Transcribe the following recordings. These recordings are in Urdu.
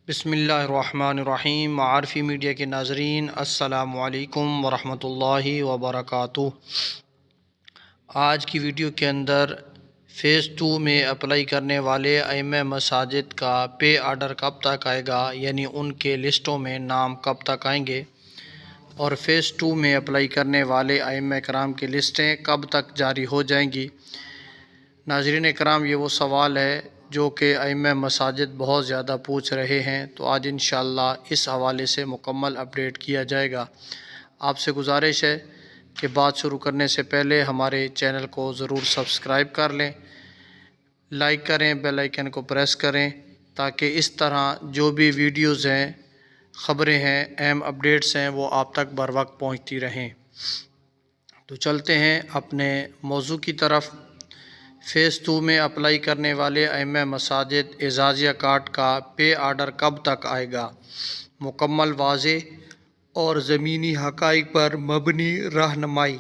بسم اللہ الرحمن الرحیم۔ معارفی میڈیا کے ناظرین السلام علیکم ورحمۃ اللہ وبرکاتہ۔ آج کی ویڈیو کے اندر فیز 2 میں اپلائی کرنے والے ائمہ مساجد کا پے آرڈر کب تک آئے گا، یعنی ان کے لسٹوں میں نام کب تک آئیں گے، اور فیز 2 میں اپلائی کرنے والے ائمہ کرام کی لسٹیں کب تک جاری ہو جائیں گی۔ ناظرین کرام، یہ وہ سوال ہے جو کہ ائمہ مساجد بہت زیادہ پوچھ رہے ہیں، تو آج انشاءاللہ اس حوالے سے مکمل اپڈیٹ کیا جائے گا۔ آپ سے گزارش ہے کہ بات شروع کرنے سے پہلے ہمارے چینل کو ضرور سبسکرائب کر لیں، لائک کریں، بیل آئیکن کو پریس کریں، تاکہ اس طرح جو بھی ویڈیوز ہیں، خبریں ہیں، اہم اپڈیٹس ہیں، وہ آپ تک بر وقت پہنچتی رہیں۔ تو چلتے ہیں اپنے موضوع کی طرف۔ فیز 2 میں اپلائی کرنے والے ائمہ مساجد اعزازیہ کارڈ کا پے آرڈر کب تک آئے گا؟ مکمل، واضح اور زمینی حقائق پر مبنی رہنمائی۔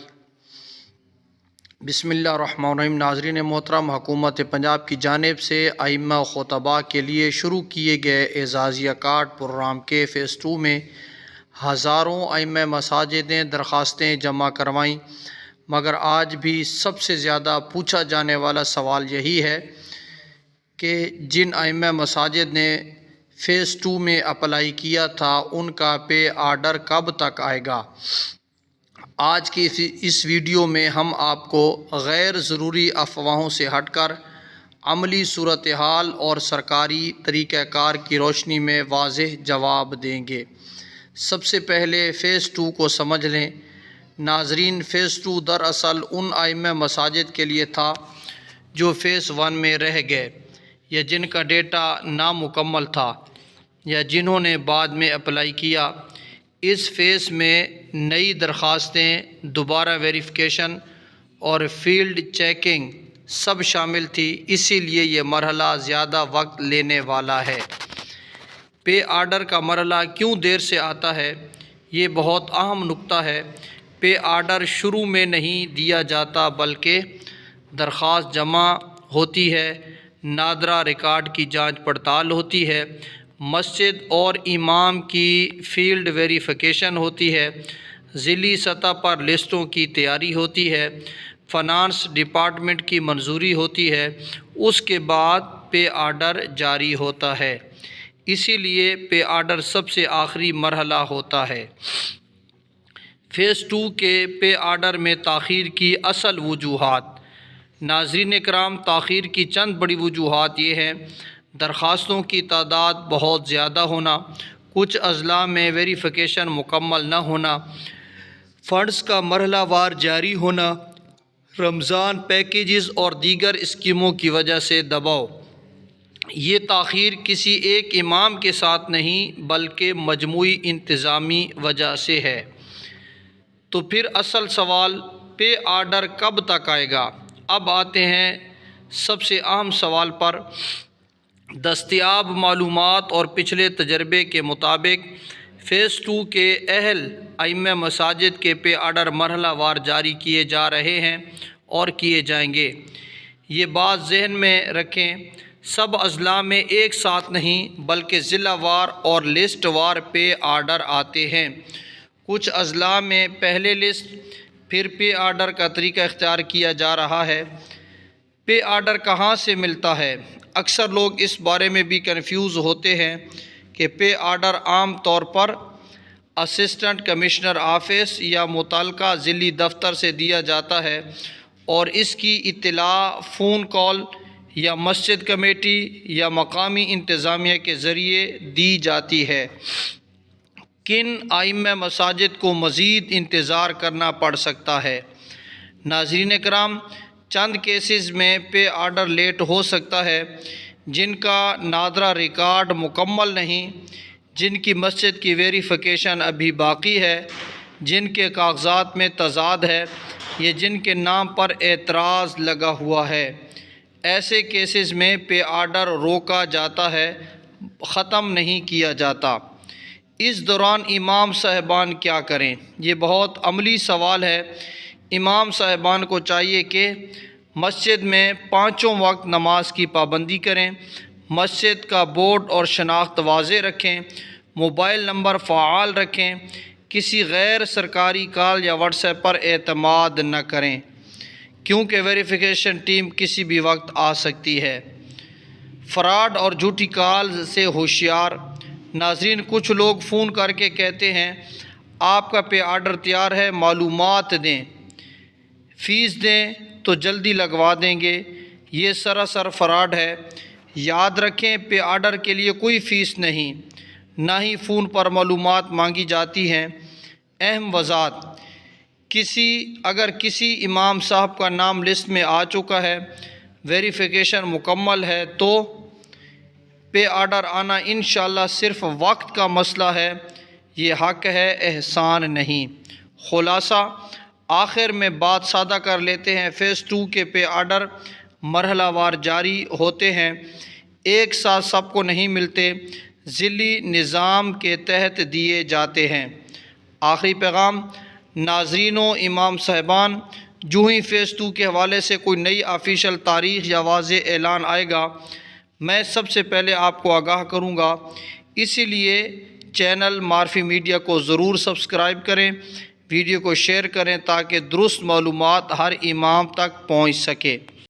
بسم اللہ الرحمن الرحیم۔ ناظرین محترم، حکومت پنجاب کی جانب سے ائمہ و خطباء کے لیے شروع کیے گئے اعزازیہ کارڈ پروگرام کے فیز 2 میں ہزاروں ائمہ مساجد نے درخواستیں جمع کروائیں، مگر آج بھی سب سے زیادہ پوچھا جانے والا سوال یہی ہے کہ جن ائمہ مساجد نے فیز 2 میں اپلائی کیا تھا ان کا پے آرڈر کب تک آئے گا۔ آج کی اس ویڈیو میں ہم آپ کو غیر ضروری افواہوں سے ہٹ کر عملی صورتحال اور سرکاری طریقہ کار کی روشنی میں واضح جواب دیں گے۔ سب سے پہلے فیز 2 کو سمجھ لیں۔ ناظرین، فیز 2 دراصل ان ائمہ مساجد کے لیے تھا جو فیز 1 میں رہ گئے، یا جن کا ڈیٹا نامکمل تھا، یا جنہوں نے بعد میں اپلائی کیا۔ اس فیز میں نئی درخواستیں، دوبارہ ویریفیکیشن اور فیلڈ چیکنگ سب شامل تھی، اسی لیے یہ مرحلہ زیادہ وقت لینے والا ہے۔ پے آرڈر کا مرحلہ کیوں دیر سے آتا ہے؟ یہ بہت اہم نکتہ ہے۔ پے آرڈر شروع میں نہیں دیا جاتا، بلکہ درخواست جمع ہوتی ہے، نادرہ ریکارڈ کی جانچ پڑتال ہوتی ہے، مسجد اور امام کی فیلڈ ویریفیکیشن ہوتی ہے، ضلعی سطح پر لسٹوں کی تیاری ہوتی ہے، فنانس ڈپارٹمنٹ کی منظوری ہوتی ہے، اس کے بعد پے آرڈر جاری ہوتا ہے۔ اسی لیے پے آرڈر سب سے آخری مرحلہ ہوتا ہے۔ فیز 2 کے پے آرڈر میں تاخیر کی اصل وجوہات۔ ناظرین کرام، تاخیر کی چند بڑی وجوہات یہ ہیں: درخواستوں کی تعداد بہت زیادہ ہونا، کچھ اضلاع میں ویریفیکیشن مکمل نہ ہونا، فنڈز کا مرحلہ وار جاری ہونا، رمضان پیکیجز اور دیگر اسکیموں کی وجہ سے دباؤ۔ یہ تاخیر کسی ایک امام کے ساتھ نہیں، بلکہ مجموعی انتظامی وجہ سے ہے۔ تو پھر اصل سوال، پے آرڈر کب تک آئے گا؟ اب آتے ہیں سب سے اہم سوال پر۔ دستیاب معلومات اور پچھلے تجربے کے مطابق فیز 2 کے اہل ائمہ مساجد کے پے آرڈر مرحلہ وار جاری کیے جا رہے ہیں اور کیے جائیں گے۔ یہ بات ذہن میں رکھیں، سب اضلاع میں ایک ساتھ نہیں، بلکہ ضلع وار اور لسٹ وار پے آرڈر آتے ہیں۔ کچھ اضلاع میں پہلے لسٹ پھر پے آرڈر کا طریقہ اختیار کیا جا رہا ہے۔ پے آرڈر کہاں سے ملتا ہے؟ اکثر لوگ اس بارے میں بھی کنفیوز ہوتے ہیں کہ پے آرڈر عام طور پر اسسٹنٹ کمشنر آفس یا متعلقہ ضلعی دفتر سے دیا جاتا ہے، اور اس کی اطلاع فون کال یا مسجد کمیٹی یا مقامی انتظامیہ کے ذریعے دی جاتی ہے۔ کن ائمہ مساجد کو مزید انتظار کرنا پڑ سکتا ہے؟ ناظرین کرام، چند کیسز میں پے آرڈر لیٹ ہو سکتا ہے: جن کا نادرہ ریکارڈ مکمل نہیں، جن کی مسجد کی ویریفیکیشن ابھی باقی ہے، جن کے کاغذات میں تضاد ہے، یا جن کے نام پر اعتراض لگا ہوا ہے۔ ایسے کیسز میں پے آرڈر روکا جاتا ہے، ختم نہیں کیا جاتا۔ اس دوران امام صاحبان کیا کریں؟ یہ بہت عملی سوال ہے۔ امام صاحبان کو چاہیے کہ مسجد میں 5 وقت نماز کی پابندی کریں، مسجد کا بورڈ اور شناخت واضح رکھیں، موبائل نمبر فعال رکھیں، کسی غیر سرکاری کال یا واٹس ایپ پر اعتماد نہ کریں کیونکہ ویریفیکیشن ٹیم کسی بھی وقت آ سکتی ہے۔ فراڈ اور جھوٹی کال سے ہوشیار۔ ناظرین، کچھ لوگ فون کر کے کہتے ہیں آپ کا پے آرڈر تیار ہے، معلومات دیں، فیس دیں تو جلدی لگوا دیں گے۔ یہ سراسر فراڈ ہے۔ یاد رکھیں، پے آرڈر کے لیے کوئی فیس نہیں، نہ ہی فون پر معلومات مانگی جاتی ہیں۔ اہم وضاحت: اگر کسی امام صاحب کا نام لسٹ میں آ چکا ہے، ویریفیکیشن مکمل ہے تو پے آرڈر آنا انشاءاللہ صرف وقت کا مسئلہ ہے۔ یہ حق ہے، احسان نہیں۔ خلاصہ: آخر میں بات سادہ کر لیتے ہیں۔ فیز 2 کے پے آرڈر مرحلہ وار جاری ہوتے ہیں، ایک ساتھ سب کو نہیں ملتے، ذیلی نظام کے تحت دیے جاتے ہیں۔ آخری پیغام: ناظرین و امام صاحبان، جو ہی فیز 2 کے حوالے سے کوئی نئی آفیشیل تاریخ یا واضح اعلان آئے گا، میں سب سے پہلے آپ کو آگاہ کروں گا۔ اسی لیے چینل معرفی میڈیا کو ضرور سبسکرائب کریں، ویڈیو کو شیئر کریں تاکہ درست معلومات ہر امام تک پہنچ سکے۔